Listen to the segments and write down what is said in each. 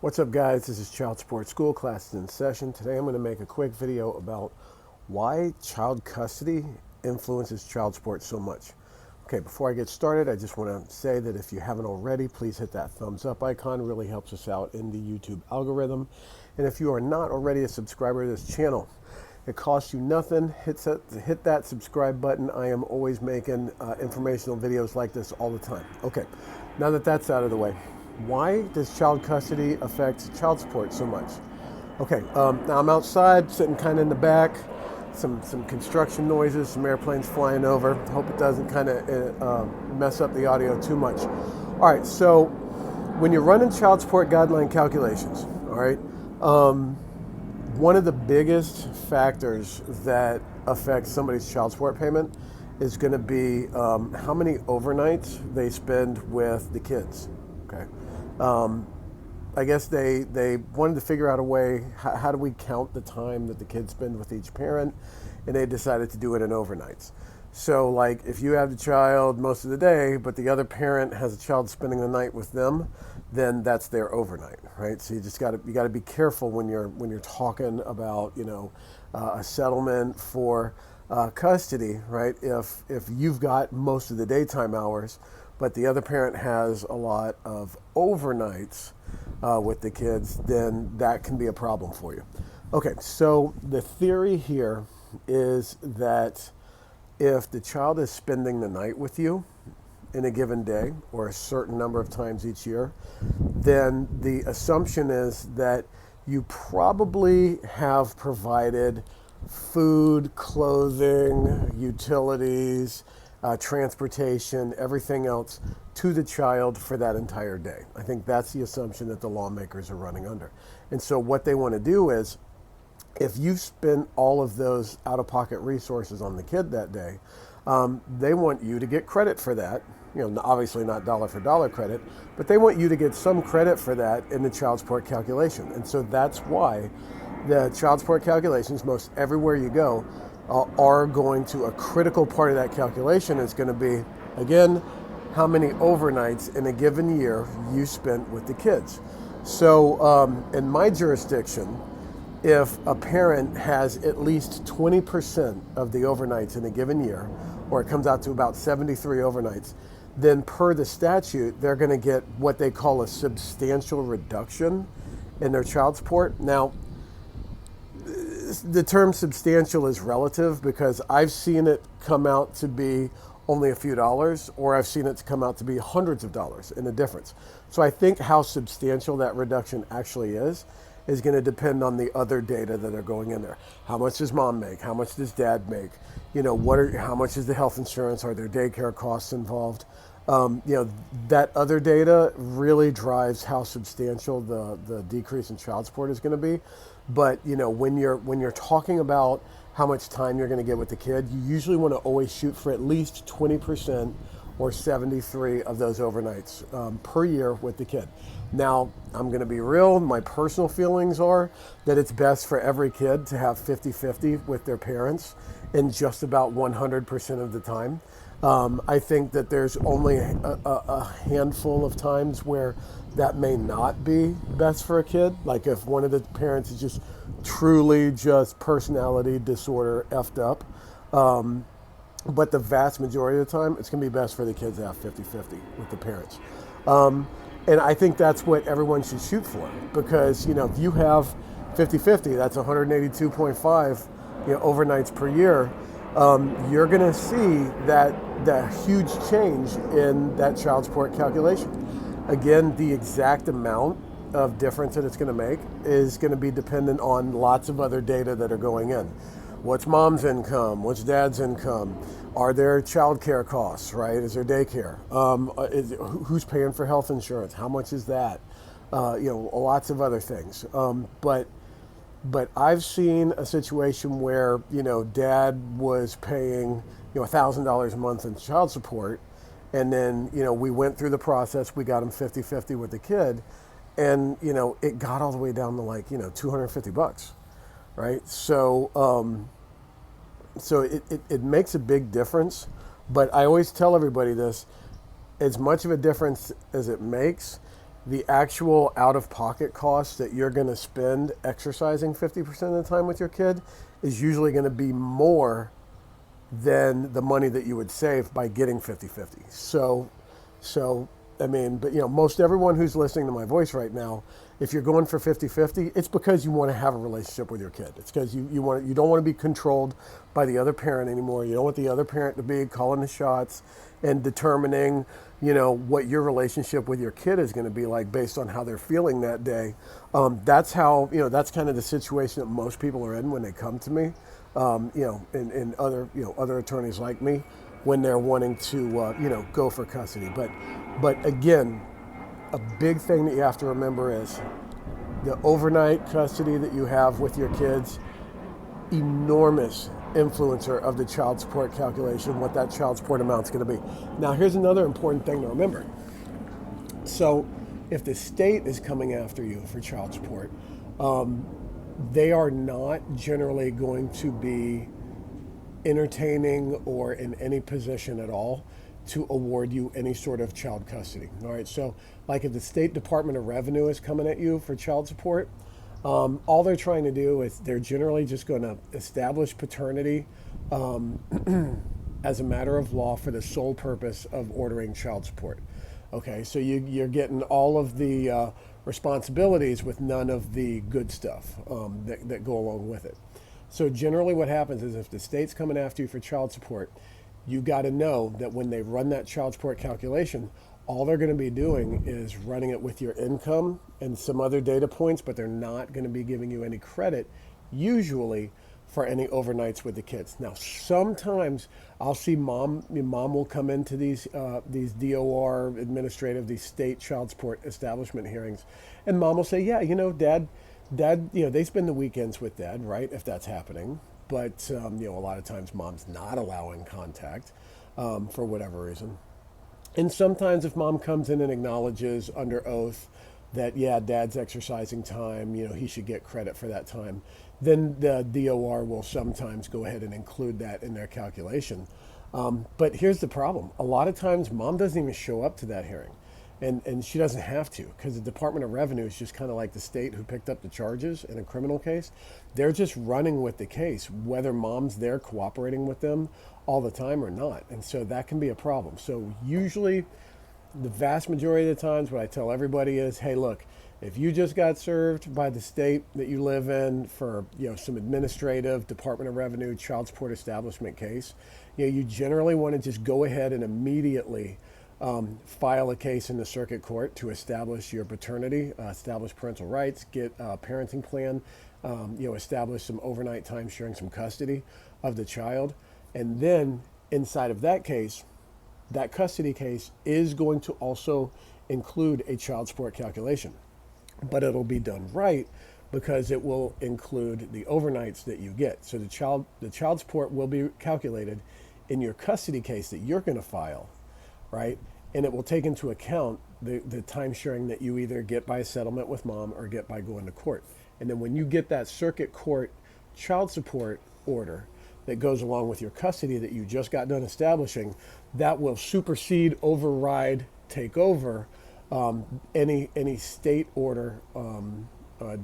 What's up, guys? This is Child Support School. Class is in session. Today I'm going to make a quick video about why child custody influences child support so much. Okay, before I get started, I just want to say that if you haven't already, please hit that thumbs up icon. It really helps us out in the YouTube algorithm. And if you are not already a subscriber to this channel, it costs you nothing. Hit that subscribe button. I am always making informational videos like this all the time. Okay, now that that's out of the way, why does child custody affect child support so much? Okay, now I'm outside, sitting kind of in the back, some construction noises, some airplanes flying over. Hope it doesn't kind of mess up the audio too much. All right, so when you're running child support guideline calculations, all right, one of the biggest factors that affects somebody's child support payment is going to be how many overnights they spend with the kids. Okay, I guess they wanted to figure out a way, how do we count the time that the kids spend with each parent, and they decided to do it in overnights. So like if you have the child most of the day, but the other parent has a child spending the night with them, then that's their overnight, right? So you got to be careful when you're talking about a settlement for custody, right? If you've got most of the daytime hours, but the other parent has a lot of overnights with the kids, then that can be a problem for you. Okay, so the theory here is that if the child is spending the night with you in a given day or a certain number of times each year, then the assumption is that you probably have provided food, clothing, utilities, transportation, everything else to the child for that entire day. I think that's the assumption that the lawmakers are running under. And so what they want to do is, if you spend all of those out-of-pocket resources on the kid that day, they want you to get credit for that. Obviously not dollar for dollar credit, but they want you to get some credit for that in the child support calculation. And so that's why the child support calculations, most everywhere you go, are going to, a critical part of that calculation is going to be, again, how many overnights in a given year you spent with the kids. So in my jurisdiction, if a parent has at least 20% of the overnights in a given year, or it comes out to about 73 overnights, then per the statute, they're going to get what they call a substantial reduction in their child support. Now, the term substantial is relative because I've seen it come out to be only a few dollars, or I've seen it to come out to be hundreds of dollars in the difference. So I think how substantial that reduction actually is going to depend on the other data that are going in there. How much does mom make? How much does dad make? How much is the health insurance? Are there daycare costs involved? That other data really drives how substantial the decrease in child support is going to be. But when you're talking about how much time you're going to get with the kid, you usually want to always shoot for at least 20% or 73 of those overnights per year with the kid. Now, I'm going to be real. My personal feelings are that it's best for every kid to have 50-50 with their parents in just about 100% of the time. I think that there's only a handful of times where that may not be best for a kid. Like if one of the parents is just truly just personality disorder effed up. But the vast majority of the time, it's going to be best for the kids to have 50-50 with the parents. And I think that's what everyone should shoot for, because if you have 50-50, that's 182.5 overnights per year. You're going to see that huge change in that child support calculation. Again, the exact amount of difference that it's going to make is going to be dependent on lots of other data that are going in. What's mom's income? What's dad's income? Are there child care costs, right? Is there daycare? Who's paying for health insurance? How much is that? Lots of other things. But I've seen a situation where, dad was paying, $1,000 a month in child support. And then, we went through the process. We got him 50-50 with the kid. And, it got all the way down to like, $250, right? So it makes a big difference. But I always tell everybody this, as much of a difference as it makes, the actual out-of-pocket cost that you're going to spend exercising 50% of the time with your kid is usually going to be more than the money that you would save by getting 50-50. So I mean, but most everyone who's listening to my voice right now, if you're going for 50-50, it's because you want to have a relationship with your kid. It's because you don't want to be controlled by the other parent anymore. You don't want the other parent to be calling the shots and determining, what your relationship with your kid is going to be like based on how they're feeling that day. That's how, that's kind of the situation that most people are in when they come to me. And other attorneys like me when they're wanting to, go for custody. But again, a big thing that you have to remember is the overnight custody that you have with your kids, enormous influencer of the child support calculation, what that child support amount is going to be. Now, here's another important thing to remember. So, if the state is coming after you for child support, they are not generally going to be entertaining or in any position at all to award you any sort of child custody. All right, so like if the State Department of Revenue is coming at you for child support, all they're trying to do is they're generally just going to establish paternity as a matter of law for the sole purpose of ordering child support. Okay, so you're getting all of the responsibilities with none of the good stuff that go along with it. So generally what happens is if the state's coming after you for child support, you got to know that when they run that child support calculation, all they're going to be doing is running it with your income and some other data points, but they're not going to be giving you any credit, usually, for any overnights with the kids. Now, sometimes I'll see mom will come into these DOR administrative, these state child support establishment hearings, and mom will say, yeah, dad, they spend the weekends with dad, right? If that's happening. But, a lot of times mom's not allowing contact for whatever reason. And sometimes if mom comes in and acknowledges under oath that, yeah, dad's exercising time, he should get credit for that time, then the DOR will sometimes go ahead and include that in their calculation. But here's the problem. A lot of times mom doesn't even show up to that hearing. And she doesn't have to, because the Department of Revenue is just kind of like the state who picked up the charges in a criminal case. They're just running with the case, whether mom's there cooperating with them all the time or not. And so that can be a problem. So usually, the vast majority of the times, what I tell everybody is, hey, look, if you just got served by the state that you live in for some administrative Department of Revenue child support establishment case, you generally want to just go ahead and immediately file a case in the circuit court to establish your paternity, establish parental rights, get a parenting plan, establish some overnight time sharing, some custody of the child. And then inside of that case, that custody case is going to also include a child support calculation. But it'll be done right because it will include the overnights that you get. So the child support will be calculated in your custody case that you're going to file, right? And it will take into account the time sharing that you either get by a settlement with mom or get by going to court. And then when you get that circuit court child support order that goes along with your custody that you just got done establishing, that will supersede, override, take over any state order,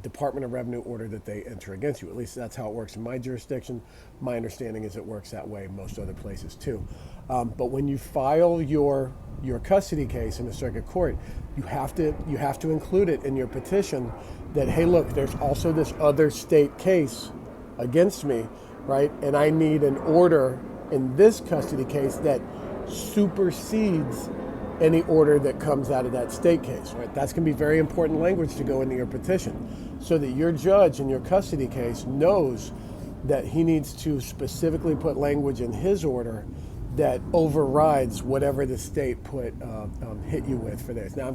Department of Revenue order that they enter against you. At least that's how it works in my jurisdiction. My understanding is it works that way in most other places too. But when you file your custody case in the circuit court, you have to include it in your petition that, hey, look, there's also this other state case against me, right? And I need an order in this custody case that supersedes any order that comes out of that state case, right? That's going to be very important language to go into your petition so that your judge in your custody case knows that he needs to specifically put language in his order that overrides whatever the state hit you with for this. Now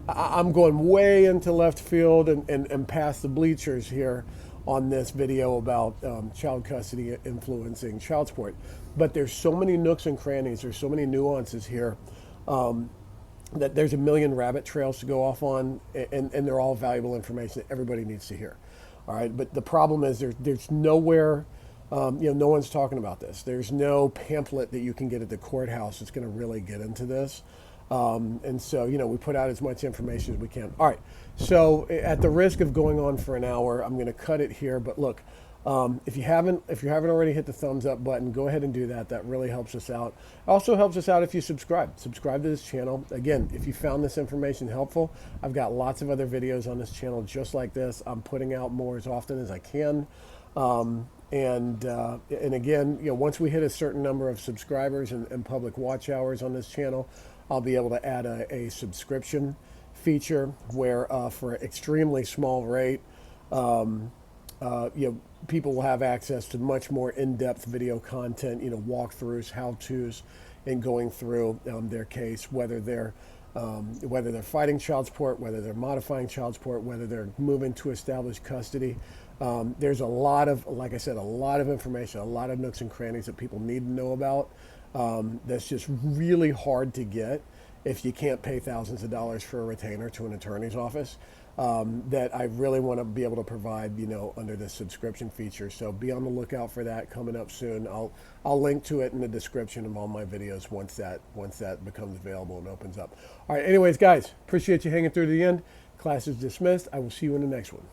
I'm going way into left field and past the bleachers here on this video about child custody influencing child support. But there's so many nooks and crannies, there's so many nuances here that there's a million rabbit trails to go off on, and they're all valuable information that everybody needs to hear. All right, but the problem is there's nowhere, no one's talking about this. There's no pamphlet that you can get at the courthouse that's going to really get into this. And so, we put out as much information as we can. All right. So, at the risk of going on for an hour, I'm going to cut it here. But look, if you haven't already hit the thumbs up button, go ahead and do that. That really helps us out. Also helps us out if you subscribe. Subscribe to this channel. Again, if you found this information helpful, I've got lots of other videos on this channel just like this. I'm putting out more as often as I can. And again, once we hit a certain number of subscribers and public watch hours on this channel, I'll be able to add a subscription feature where for an extremely small rate, people will have access to much more in-depth video content, walkthroughs, how-tos, and going through their case, whether they're fighting child support, whether they're modifying child support, whether they're moving to established custody. There's a lot of, like I said, a lot of information, a lot of nooks and crannies that people need to know about. That's just really hard to get if you can't pay thousands of dollars for a retainer to an attorney's office. That I really want to be able to provide, under this subscription feature. So be on the lookout for that coming up soon. I'll link to it in the description of all my videos once that becomes available and opens up. All right. Anyways, guys, appreciate you hanging through to the end. Class is dismissed. I will see you in the next one.